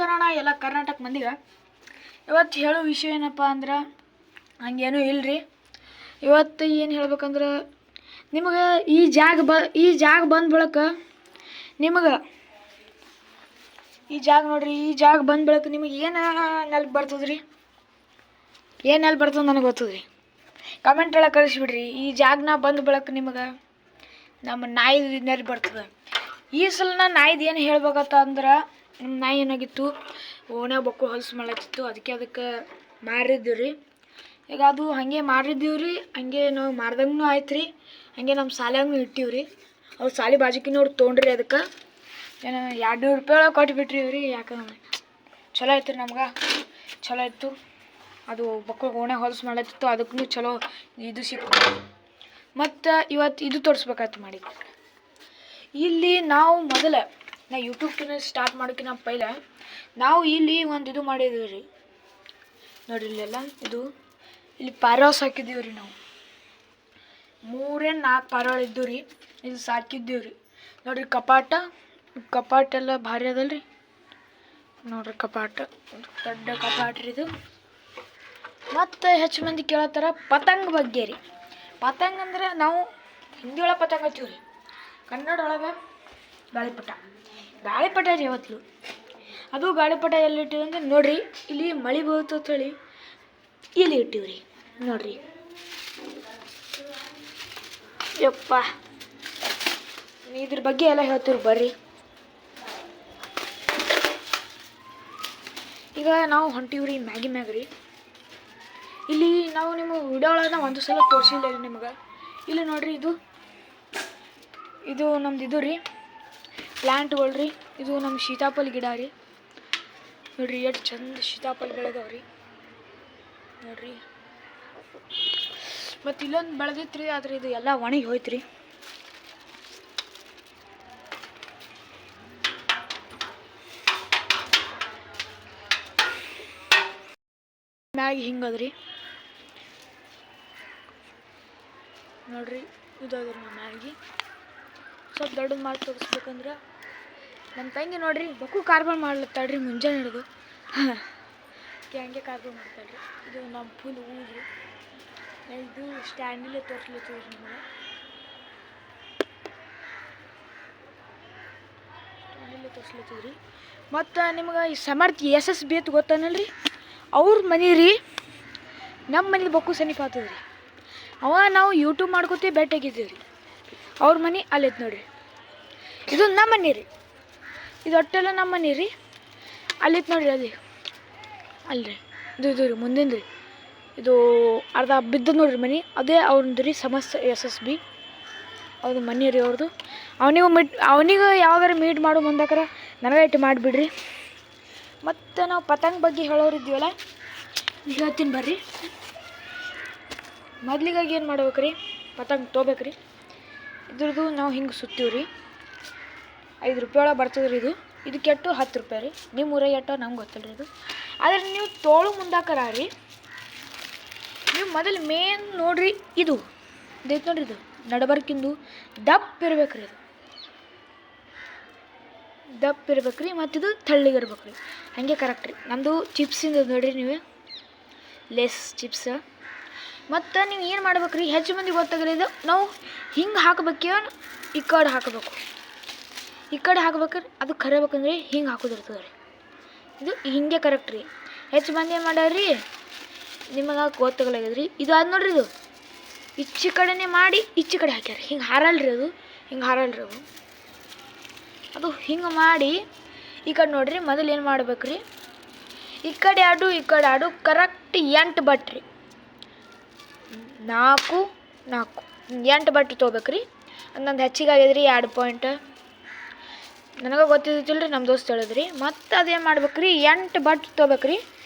ನಮಸ್ಕಾರ ಅಣ್ಣ ಎಲ್ಲ ಕರ್ನಾಟಕ ಮಂದಿಗೆ. ಇವತ್ತು ಹೇಳೋ ವಿಷಯ ಏನಪ್ಪ ಅಂದ್ರೆ ಹಂಗೇನೂ ಇಲ್ಲರಿ. ಇವತ್ತು ಏನು ಹೇಳ್ಬೇಕಂದ್ರೆ ನಿಮಗೆ ಈ ಜಾಗ ಬಂದ ಬಳಕ ನಿಮಗೆ ಈ ಜಾಗ ನೋಡ್ರಿ, ಈ ಜಾಗ ಬಂದ ಬಳಕ ನಿಮಗೆ ಏನು ನೆನಪು ಬರ್ತದ್ರಿ? ಏನು ನೆನಪು ಬರ್ತದೆ ನನಗೆ ಗೊತ್ತದ್ರಿ. ಕಮೆಂಟ್ ಒಳಗೆ ಕಳಿಸ್ಬಿಡ್ರಿ. ಈ ಜಾಗನ ಬಂದ ಬಳಕ ನಿಮಗೆ ನಮ್ಮ ನಾಯಿದು ನೆನಪು ಬರ್ತದೆ. ಈ ಸಲ ನಾನು ನಾಯಿದು ಏನು ಹೇಳ್ಬೇಕತ್ತ ಅಂದ್ರೆ, ನಮ್ಮ ನಾಯಿ ಏನಾಗಿತ್ತು, ಓಣ್ಯಾಗ ಬಕ್ಕು ಹೊಲಸು ಮಾಡತ್ತಿತ್ತು. ಅದಕ್ಕೆ ಮಾರಿದ್ದೀವಿ ರೀ. ಈಗ ಅದು ಹಾಗೆ ಮಾರಿದ್ದೀವಿ ರೀ. ಹಂಗೆ ನಾವು ಮಾರ್ದಂಗೂ ಆಯ್ತು ರೀ. ಹಾಗೆ ನಮ್ಮ ಸಾಲ್ಯಾಗೂ ಇಟ್ಟೀವಿ ರೀ. ಅವ್ರು ಸಾಲಿ ಬಾಜುಕಿನವ್ರು ತೊಗೊಂಡ್ರಿ. ಅದಕ್ಕೆ ಏನು 200 ರೂಪಾಯಿ ಒಳಗೆ ಕೊಟ್ಬಿಟ್ರಿ ರೀ. ಯಾಕಂದ್ರೆ ಚಲೋ ಆಯ್ತು ರೀ, ನಮ್ಗೆ ಚಲೋ ಇತ್ತು. ಅದು ಬಕ್ಕು ಓಣ್ಯಾಗ ಹೊಲಸು ಮಾಡತ್ತಿತ್ತು. ಅದಕ್ಕೂ ಚಲೋ ಇದು ಸಿಕ್ತು. ಮತ್ತು ಇವತ್ತು ಇದು ತೋರಿಸ್ಬೇಕಾಯ್ತು ಮಾಡಿ. ಇಲ್ಲಿ ನಾವು ನಾ ಯೂಟ್ಯೂಬ್ ಚಾನಲ್ ಸ್ಟಾರ್ಟ್ ಮಾಡೋಕ್ಕಿಂತ ಪೈಲೆ ನಾವು ಇಲ್ಲಿ ಒಂದು ಇದು ಮಾಡಿದ್ದೀವಿ ರೀ. ನೋಡಿರಿ ಇಲ್ಲೆಲ್ಲ ಇಲ್ಲಿ ಪಾರಿವಾಳ ಸಾಕಿದ್ದೀವಿ ರೀ. ನಾವು 3-4 ಪಾರಿವಾಳ ಇದ್ದವು ರೀ. ಇದು ಸಾಕಿದ್ದೀವಿ ರೀ. ನೋಡಿರಿ ಕಪಾಟ ಎಲ್ಲ ಭಾರಿ ಅದಲ್ಲ ರೀ. ನೋಡಿರಿ ಕಪಾಟ ದೊಡ್ಡ ಕಪಾಟ ರೀ ಇದು. ಮತ್ತು ಹೆಚ್ಚು ಮಂದಿ ಕೇಳತ್ತಾರ ಪತಂಗ ಬಗ್ಗೆ ರೀ. ಪತಂಗ ಅಂದ್ರೆ ನಾವು ಹಿಂದಿ ಒಳಗೆ ಪತಂಗ ಹಚ್ತೀವಿ ರೀ, ಕನ್ನಡ ಒಳಗೆ ಗಾಳಿಪಟ ರೀ. ಯಾವತ್ತು ಅದು ಗಾಳಿಪಟ ಎಲ್ಲಿ ಇಟ್ಟಿವಿ ಅಂದ್ರೆ ನೋಡಿರಿ, ಇಲ್ಲಿ ಮಳೆ ಬೀಳ್ತದೆ ಹೇಳಿ ಇಲ್ಲಿ ಇಟ್ಟಿವಿ ರೀ. ನೋಡಿರಿ ಯಪ್ಪ, ಇದ್ರ ಬಗ್ಗೆ ಎಲ್ಲ ಹೇಳ್ತೀವಿ ಬರ್ರಿ. ಈಗ ನಾವು ಹೊಂಟೀವಿ ರೀ ಮ್ಯಾಗ ರೀ. ಇಲ್ಲಿ ನಾವು ನಿಮ್ಮ ವಿಡಿಯೋ ಒಳಗೆ ಒಂದು ಸಲ ತೋರಿಸಿಲ್ಲ ರೀ ನಿಮಗೆ. ಇಲ್ಲಿ ನೋಡಿರಿ, ಇದು ನಮ್ದು ಇದು ರೀ ಪ್ಲ್ಯಾಂಟ್ಗಳು ರೀ. ಇದು ನಮ್ಮ ಸೀತಾಫಲ ಗಿಡ ರೀ. ನೋಡಿರಿ ಎಷ್ಟು ಚಂದ ಸೀತಾಫಲ ಬೆಳೆದವ ರೀ. ನೋಡಿರಿ, ಮತ್ತು ಇಲ್ಲೊಂದು ಬೆಳೆದಿತ್ತು ರೀ. ಆದರೆ ಇದು ಎಲ್ಲ ಒಣಗಿ ಹೋಯ್ತು ರೀ. ಮ್ಯಾಗ ಹಿಂಗದ್ರಿ ನೋಡ್ರಿ. ಇದಾದ್ರಿ ನಮ್ಮ ಮ್ಯಾಗಿ. ಸ್ವಲ್ಪ ದೊಡ್ಡದು ಮಾಡಿ ತೋರಿಸ್ಬೇಕಂದ್ರೆ ನಮ್ಮ ತಂಗಿ ನೋಡ್ರಿ ಬಕ್ಕು ಕಾರ್ಬಾರ್ ಮಾಡ್ಲತ್ತಾಳ್ರಿ ಮುಂಜಾನೆ ಹಿಡಿದು. ಹಂಗೆ ಕಾರ್ಬಾರ್ ಮಾಡ್ತಾಳ್ರಿ. ಇದು ನಮ್ಮ ಫುಲ್ ಹೂವು. ಇದು ಸ್ಟ್ಯಾಂಡಲ್ಲೇ ತೋರಿಸ್ಲತ್ತೀವಿ ನಿಮಗೆ. ತೋರಿಸ್ಲತ್ತೀವಿ. ಮತ್ತು ನಿಮ್ಗೆ ಈ ಸಮರ್ಥ SSB ಅಂತ ಗೊತ್ತಾನಲ್ರಿ, ಅವ್ರ ಮನೆ ರೀ. ನಮ್ಮ ಮನೇಲಿ ಬಕ್ಕು ಸನಿಪ ಆಗ್ತದೆ ರೀ. ನಾವು ಯೂಟ್ಯೂಬ್ ಮಾಡ್ಕೊತೀವಿ, ಭೇಟಿಯಾಗಿದ್ದೀವಿ ರೀ. ಅವ್ರ ಮನೆ ಅಲ್ಲೈತೆ ನೋಡಿರಿ. ಇದು ನಮ್ಮ ಮನೆ ರೀ. ಇದು ಒಟ್ಟೆಲ್ಲ ನಮ್ಮ ಮನೆ ರೀ. ಅಲ್ಲೈತೆ ನೋಡಿರಿ, ಅಲ್ರಿ ಇದು ರೀ ಮುಂದಿನ ರೀ. ಇದು ಅರ್ಧ ಬಿದ್ದು ನೋಡ್ರಿ ಮನೆ. ಅದೇ ಅವ್ರದ್ದು ರೀ ಸಮಸ್ತ SSB ಅವ್ರದ್ದು ಮನೆ ರೀ ಅವ್ರದ್ದು. ಅವನಿಗೆ ಯಾವಾಗಾರ ಮೀಟ್ ಮಾಡೋ ಮುಂದಾಕರ ನನಗೆ ಇಟ್ಟು ಮಾಡಿಬಿಡ್ರಿ. ಮತ್ತು ನಾವು ಪತಂಗ ಬಗ್ಗೆ ಹೇಳೋರಿದ್ದೀವಲ್ಲ, ಹೇಳ್ತೀನಿ ಬರ್ರಿ. ಮೊದಲಿಗಾಗಿ ಏನು ಮಾಡ್ಬೇಕ್ರಿ, ಪತಂಗ ತೊಗೋಬೇಕ್ರಿ. ಇದ್ರದ್ದು ನಾವು ಹಿಂಗೆ ಸುತ್ತೀವಿ ರೀ. 5 ರೂಪಾಯಿ ಒಳಗೆ ಬರ್ತದೆ ರೀ. ಇದು ಕೆಟ್ಟು 10 ರೂಪಾಯಿ ರೀ. ನಿಮ್ಮ ಊರಾಗ ಎಟ್ಟೋ ನಮ್ಗೆ ಗೊತ್ತಿಲ್ಲ ರೀ. ಇದು ಆದರೆ ನೀವು ತೋಳು ಮುಂದಾಕರ ರೀ, ನೀವು ಮೊದಲು ಮೇನ್ ನೋಡ್ರಿ. ಇದು ಐತೆ ನೋಡ್ರಿ, ಇದು ನಡಬರ್ಕಿಂದು ದಪ್ಪ ಇರ್ಬೇಕು ರೀ. ದಪ್ಪ ಇರ್ಬೇಕು ರೀ. ಮತ್ತು ಇದು ತಳ್ಳಿಗಿರ್ಬೇಕು ರೀ. ಹಾಗೆ ಕರೆಕ್ಟ್ ರೀ. ನಮ್ಮದು ಚಿಪ್ಸಿಂದ ನೋಡಿರಿ ನೀವು, ಲೇಸ್ ಚಿಪ್ಸ್. ಮತ್ತು ನೀವು ಏನು ಮಾಡ್ಬೇಕು ರೀ, ಹೆಚ್ಚು ಮಂದಿ ಗೊತ್ತಾಗಲಿ. ಇದು ನಾವು ಹಿಂಗೆ ಹಾಕಬೇಕೇವ, ಈ ಕಡೆ ಹಾಕಬೇಕು. ಈ ಕಡೆ ಹಾಕ್ಬೇಕ್ರಿ. ಅದು ಕರಿಬೇಕಂದ್ರೆ ಹಿಂಗೆ ಹಾಕೋದಿರ್ತದೆ ರೀ. ಇದು ಹಿಂಗೆ ಕರೆಕ್ಟ್ ರೀ. ಹೆಚ್ಚು ಮಂದಿ ಏನು ಮಾಡ್ಯಾರ್ರಿ, ನಿಮಗೆ ಗೊತ್ತಾಗಲಾಗ್ಯದ್ರಿ. ಇದು ಅದು ನೋಡ್ರಿ, ಇದು ಈಚೆ ಕಡೆನೇ ಮಾಡಿ ಈಚೆ ಕಡೆ ಹಾಕ್ಯಾರ. ಹಿಂಗೆ ಹಾರಲ್ರಿ ಅದು, ಹಿಂಗೆ ಹಾರಲ್ರಿ ಅದು ಹಿಂಗೆ ಮಾಡಿ ಈ ಕಡೆ ನೋಡ್ರಿ. ಮೊದಲು ಏನು ಮಾಡ್ಬೇಕ್ರಿ, ಈ ಕಡೆ ಆಡು ಕರೆಕ್ಟ್ 8 ಬಟ್ ರೀ. 8 ಬಟ್ ತೊಗೋಬೇಕ್ರಿ. ನಂದು ಹೆಚ್ಚಿಗೆ ಆಗ್ಯದ್ರಿ 2 ಪಾಯಿಂಟ್. ನನಗೆ ಗೊತ್ತಿದ್ದಿಲ್ಲ ರೀ, ನಮ್ಮ ದೋಸ್ತ್ ಹೇಳಿದ್ರಿ. ಮತ್ತು ಅದೇನು ಮಾಡ್ಬೇಕ್ರಿ, 8 ಬಟ್ ತೊಗೋಬೇಕ್ರಿ.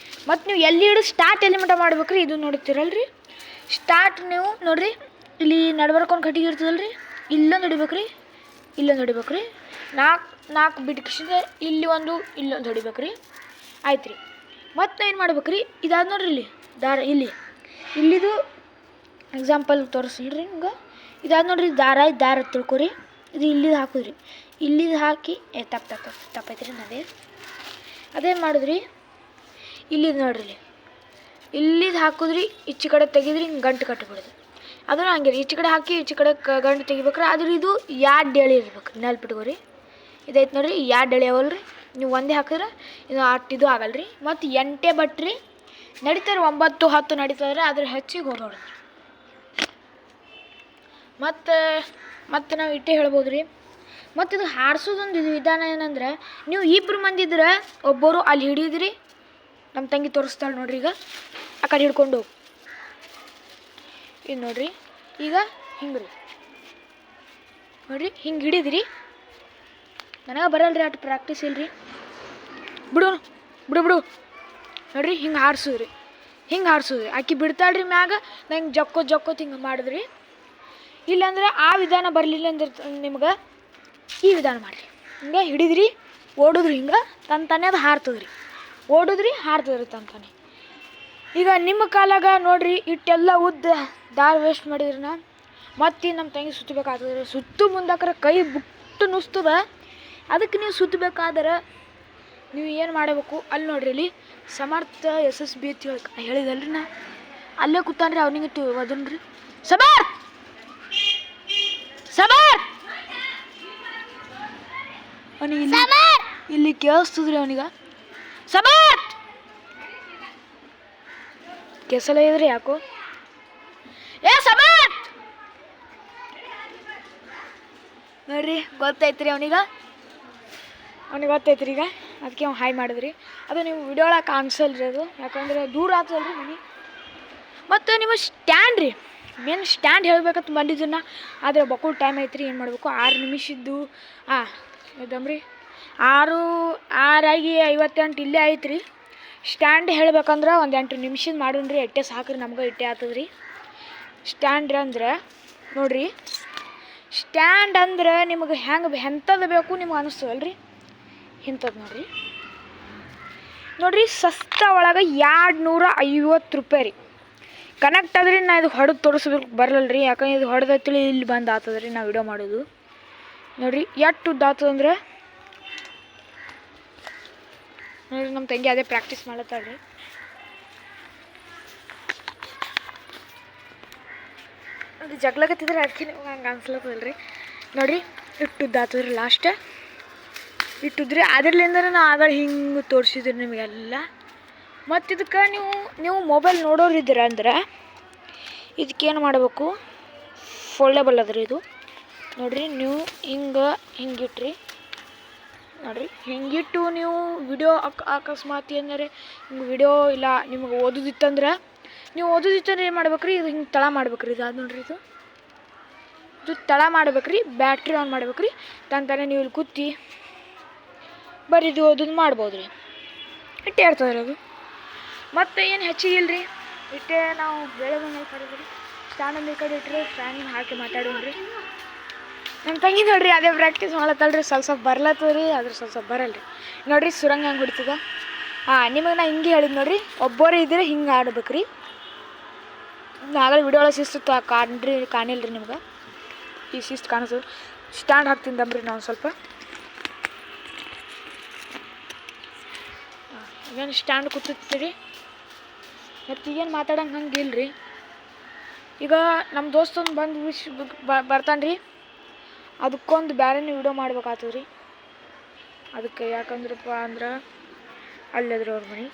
ಮತ್ತು ನೀವು ಎಲ್ಲಿ ಸ್ಟಾರ್ಟ್ ಎಲ್ಲಿ ಮಟ್ಟ ಮಾಡ್ಬೇಕ್ರಿ, ಇದು ನೋಡ್ತಿರಲ್ರಿ. ಸ್ಟಾರ್ಟ್ ನೀವು ನೋಡಿರಿ, ಇಲ್ಲಿ ನಡ್ಬರ್ಕೊಂಡು ಕಟ್ಟಿಗೆ ಇರ್ತದಲ್ರಿ, ಇಲ್ಲೊಂದು ಹೊಡಿಬೇಕ್ರಿ, ಇಲ್ಲೊಂದು ಹೊಡಿಬೇಕ್ರಿ. 4 ಬಿಟ್ಕಿಸಿದ ಇಲ್ಲೊಂದು ಹೊಡಿಬೇಕ್ರಿ. ಆಯ್ತು ರೀ. ಮತ್ತು ಏನು ಮಾಡ್ಬೇಕ್ರಿ, ಇದಾದ ನೋಡ್ರಿ, ಇಲ್ಲಿ ದಾರ, ಇಲ್ಲಿದು ಎಕ್ಸಾಂಪಲ್ ತೋರಿಸ್ಲಿರಿ ಹಿಂಗೆ. ಇದಾದ ನೋಡ್ರಿ, ದಾರ ತಿಳ್ಕೊರಿ. ಇದು ಇಲ್ಲಿದು ಹಾಕೋದ್ರಿ. ಇಲ್ಲಿದು ಹಾಕಿ ತಪ್ಪೈತ್ರಿ ನದೇ. ಅದೇನು ಮಾಡಿದ್ರಿ, ಇಲ್ಲಿದು ನೋಡ್ರಿ, ಇಲ್ಲಿದು ಹಾಕಿದ್ರಿ, ಈಚೆ ಕಡೆ ತೆಗೆದ್ರಿ, ಹಿಂಗೆ ಗಂಟು ಕಟ್ಟಿಬಿಡೋದು. ಅದನ್ನು ಹಂಗೆ ಈಚೆ ಕಡೆ ಹಾಕಿ ಈಚೆ ಕಡೆ ಗಂಟು ತೆಗಿಬೇಕ್ರೆ. ಆದ್ರೆ ಇದು ಎರಡು ಎಳೆ ಇರ್ಬೇಕು, ನೆಲ್ಪಿಟ್ಕೋರಿ. ಇದೈತೆ ನೋಡ್ರಿ, ಎರಡು ಎಳೆ ಅವಲ್ರಿ. ನೀವು ಒಂದೇ ಹಾಕಿದ್ರೆ ಇದು ಇದು ಆಗಲ್ರಿ. ಮತ್ತು 8 ಬಟ್ರಿ ನಡೀತಾರೆ, 9, 10 ನಡೀತಾರೆ, ಅದ್ರ ಹೆಚ್ಚಿಗೆ ಹೋಗ್ಬಾರ್ದು. ಮತ್ತು ನಾವು ಇಟ್ಟೇ ಹೇಳ್ಬೋದು ರೀ. ಮತ್ತು ಇದು ಹಾರಿಸೋದೊಂದು ಇದು ವಿಧಾನ ಏನಂದ್ರೆ, ನೀವು 2 ಮಂದಿ ಇದ್ರೆ ಒಬ್ಬರು ಅಲ್ಲಿ ಹಿಡಿದ್ರಿ. ನಮ್ಮ ತಂಗಿ ತೋರಿಸ್ತಾಳೆ ನೋಡ್ರಿ, ಈಗ ಆ ಕಡೆ ಹಿಡ್ಕೊಂಡು ಇದು ನೋಡ್ರಿ. ಈಗ ಹಿಂಗೆ ರೀ ನೋಡ್ರಿ, ಹಿಂಗೆ ಹಿಡಿದ್ರಿ. ನನಗೆ ಬರಲ್ರಿ, ಅಷ್ಟು ಪ್ರಾಕ್ಟೀಸ್ ಇಲ್ರಿ. ಬಿಡು ನೋಡ್ರಿ, ಹಿಂಗೆ ಹಾರಿಸೋದ್ರಿ. ಆಕಿ ಬಿಡ್ತಾಳ್ರಿ ಮ್ಯಾಗ, ನಂಗೆ ಜಕ್ಕೋತ್ ಹಿಂಗೆ ಮಾಡಿದ್ರಿ. ಇಲ್ಲಾಂದ್ರೆ ಆ ವಿಧಾನ ಬರಲಿಲ್ಲ ಅಂದ್ರೆ ನಿಮ್ಗೆ ಈ ವಿಧಾನ ಮಾಡಿರಿ. ಹಿಂಗೆ ಹಿಡಿದ್ರಿ, ಓಡಿದ್ರಿ, ಹಿಂಗೆ ತಾನೇ ಅದು ಹಾರ್ತದ್ರಿ. ಓಡಿದ್ರಿ, ಹಾರ್ತದ್ರಿ ತಾನೇ. ಈಗ ನಿಮ್ಮ ಕಾಲಾಗ ನೋಡ್ರಿ, ಇಟ್ಟೆಲ್ಲ ಉದ್ದ ದಾರಿ ವೇಸ್ಟ್ ಮಾಡಿದ್ರನ ಮತ್ತೆ ನಮ್ಮ ತಂಗಿ ಸುತ್ತಬೇಕಾಗ್ತದೆ. ಸುತ್ತು ಮುಂದಾಕ್ರೆ ಕೈ ಬಿಟ್ಟು ನುಸ್ತದ. ಅದಕ್ಕೆ ನೀವು ಸುತ್ತಬೇಕಾದ್ರೆ ನೀವು ಏನು ಮಾಡಬೇಕು, ಅಲ್ಲಿ ನೋಡ್ರಿ, ಇಲ್ಲಿ ಸಮರ್ಥ SSB ಅಂತ ಹೇಳಿದಲ್ರಿ. ನಾ ಅಲ್ಲೇ ಕೂತಾನ್ರಿ, ಅವನಿಗೆ ಅದನ್ರಿ ಸಮರ್ಥ ಅವನಿಗೆ ಇಲ್ಲಿ ಕೇಳಿಸ್ತದ್ರಿ. ಅವನಿಗೆ ಸಮರ್ಥ ಕೆಸಲ ಇದ್ರಿ, ಯಾಕೋ ಸಮರ್ಥ ನೋಡ್ರಿ, ಗೊತ್ತೈತ್ರಿ ಅವನಿಗೆ ಗೊತ್ತೈತ್ರಿ. ಈಗ ಅದಕ್ಕೆ ಅವ್ನು ಹಾಯ್ ಮಾಡಿದ್ರಿ. ಅದು ನೀವು ವಿಡಿಯೋ ಒಳಗೆ ಕಾಣಿಸಲ್ರಿ, ಅದು ಯಾಕಂದ್ರೆ ದೂರ ಆಗ್ತದಲ್ರಿ ಮನೆ. ಮತ್ತು ನಿಮ್ಮ ಸ್ಟ್ಯಾಂಡ್ ರೀ, ಮೇನ್ ಸ್ಟ್ಯಾಂಡ್ ಹೇಳ್ಬೇಕಂತ ಬಂದಿದ್ದನ್ನ. ಆದರೆ ಬಕ್ಕೂ ಟೈಮ್ ಐತ್ರಿ, ಏನು ಮಾಡಬೇಕು, 6 ನಿಮಿಷದ್ದು ಇದ್ದಮ್ರಿ. 6:58 ಇಲ್ಲೇ ಐತ್ರಿ. ಸ್ಟ್ಯಾಂಡ್ ಹೇಳ್ಬೇಕಂದ್ರೆ ಒಂದು 8 ನಿಮಿಷದ ಮಾಡೋಣ್ರಿ. ಎಟ್ಟೆ ಸಾಕ್ರಿ, ನಮ್ಗೆ ಇಟ್ಟೆ ಆಗ್ತದ್ರಿ. ಸ್ಟ್ಯಾಂಡ್ ಅಂದ್ರೆ ನೋಡ್ರಿ, ಸ್ಟ್ಯಾಂಡ್ ಅಂದ್ರೆ ನಿಮಗೆ ಎಂಥದ್ದು ಬೇಕು ನಿಮ್ಗೆ ಅನಿಸ್ತದಲ್ರಿ, ಇಂಥದ್ದು ನೋಡ್ರಿ. ಸಸ್ತಾ ಒಳಗೆ 250 ರೂಪಾಯಿ ರೀ. ಕನೆಕ್ಟ್ ಆದ್ರಿ. ನಾ ಇದು ಹೊಡೆದು ತೋರಿಸ್ಬೇಕು ಬರಲ್ರಿ, ಯಾಕಂದ್ರೆ ಇದು ಹೊಡೆದೈತಿ ಇಲ್ಲಿ ಬಂದು ಆಗ್ತದ್ರಿ ನಾವು ವಿಡಿಯೋ ಮಾಡೋದು. ನೋಡ್ರಿ ಎಷ್ಟು ಉದ್ದ ಆಗ್ತದಂದ್ರೆ ನೋಡ್ರಿ, ನಮ್ಮ ತಂಗಿ ಅದೇ ಪ್ರಾಕ್ಟೀಸ್ ಮಾಡತ್ತಾಳ್ರಿ. ಅದು ಜಗ್ಲಕತ್ತಿದ್ರೆ ಅದಕ್ಕೆ ಹಂಗೆ ಅನ್ಸ್ಲತ್ತದಲ್ರಿ. ನೋಡ್ರಿ ಇಟ್ಟು ಉದ್ದ ಆಗ್ತದ್ರಿ. ಲಾಸ್ಟ್ ಇಟ್ಟುದ್ರಿ. ಅದರ್ಲಿಂದ ನಾವು ಆಗ ಹಿಂಗೆ ತೋರಿಸಿದ್ರಿ ನಿಮಗೆಲ್ಲ. ಮತ್ತು ಇದಕ್ಕೆ ನೀವು ಮೊಬೈಲ್ ನೋಡೋರಿದ್ದೀರ ಅಂದ್ರೆ ಇದಕ್ಕೇನು ಮಾಡಬೇಕು, ಫೋಲ್ಡಬಲ್ ಅದ್ರಿ ಇದು. ನೋಡ್ರಿ, ನೀವು ಹಿಂಗಿಟ್ರಿ ನೋಡ್ರಿ. ಹಿಂಗಿಟ್ಟು ನೀವು ವಿಡಿಯೋ ಅಕಸ್ಮಾತ್ ಏನಾರೆ ಹಿಂಗೆ ವಿಡಿಯೋ ಇಲ್ಲ ನಿಮಗೆ ಓದೋದಿತ್ತಂದ್ರೆ ಏನು ಮಾಡ್ಬೇಕ್ರಿ, ಇದು ಹಿಂಗೆ ತಳ ಮಾಡ್ಬೇಕ್ರಿ. ಇದು ಅದು ನೋಡ್ರಿ, ಇದು ತಳ ಮಾಡ್ಬೇಕ್ರಿ. ಬ್ಯಾಟ್ರಿ ಆನ್ ಮಾಡ್ಬೇಕ್ರಿ. ತಾನೇ ನೀವು ಇಲ್ಲಿ ಕೂತಿ ಬರೀ ಇದು ಓದೋದು ಮಾಡ್ಬೋದು ರೀ. ಇಟ್ಟೇ ಇರ್ತದ್ರಿ ಅದು. ಮತ್ತು ಏನು ಹೆಚ್ಚಿಗೆ ಇಲ್ರಿ, ಇಟ್ಟೆ ನಾವು ಬೇಳೆ ಬಂದು ಕಡಿದ್ರಿ. ಸ್ಟ್ಯಾಂಡ್ ಈ ಕಡೆ ಇಟ್ಟರೆ ಫ್ಯಾನ್ ಹಾಕಿ ಮಾತಾಡೋಣ್ರಿ. ನಮ್ಮ ತಂಗಿ ನೋಡ್ರಿ ಅದೇ ಪ್ರಾಕ್ಟೀಸ್ ಮಾಡತ್ತಲ್ರಿ. ಸ್ವಲ್ಪ ಬರ್ಲತ್ತದ್ರಿ, ಆದ್ರೆ ಸ್ವಲ್ಪ ಬರಲ್ರಿ. ನೋಡ್ರಿ ಸುರಂಗ ಹೆಂಗೆ ಹೊಡಿತದ. ನಿಮಗೆ ನಾ ಹಿಂಗೆ ಹೇಳಿದ್ ನೋಡ್ರಿ, ಒಬ್ಬರೇ ಇದ್ರೆ ಹಿಂಗೆ ಆಡ್ಬೇಕ್ರಿ. ಆಗಲೇ ವಿಡಿಯೋ ಒಳಗೆ ಶಿಸ್ತು ಕಾಣಿಲ್ರಿ ನಿಮ್ಗೆ. ಈ ಶಿಸ್ತು ಕಾಣಿಸೋದು. ಸ್ಟ್ಯಾಂಡ್ ಹಾಕ್ತೀನಿ ದಮ್ರಿ ನಾವು ಸ್ವಲ್ಪ. ಏನು ಸ್ಟ್ಯಾಂಡ್ ಕೂತಿರ್ತೀರಿ. ಮತ್ತು ಈಗೇನು ಮಾತಾಡಂಗೆ ಹಂಗೆ ಇಲ್ರಿ. ಈಗ ನಮ್ಮ ದೋಸ್ತೊಂದು ಬಂದು ಬರ್ತಾನೆ ರೀ. ಅದಕ್ಕೊಂದು ಬೇರೆನೇ ವಿಡಿಯೋ ಮಾಡ್ಬೇಕಾಗ್ತದೆ ರೀ. ಅದಕ್ಕೆ ಯಾಕಂದ್ರಪ್ಪ ಅಂದ್ರೆ ಅಲ್ಲದ್ರ ಅವ್ರ ಮನೆ.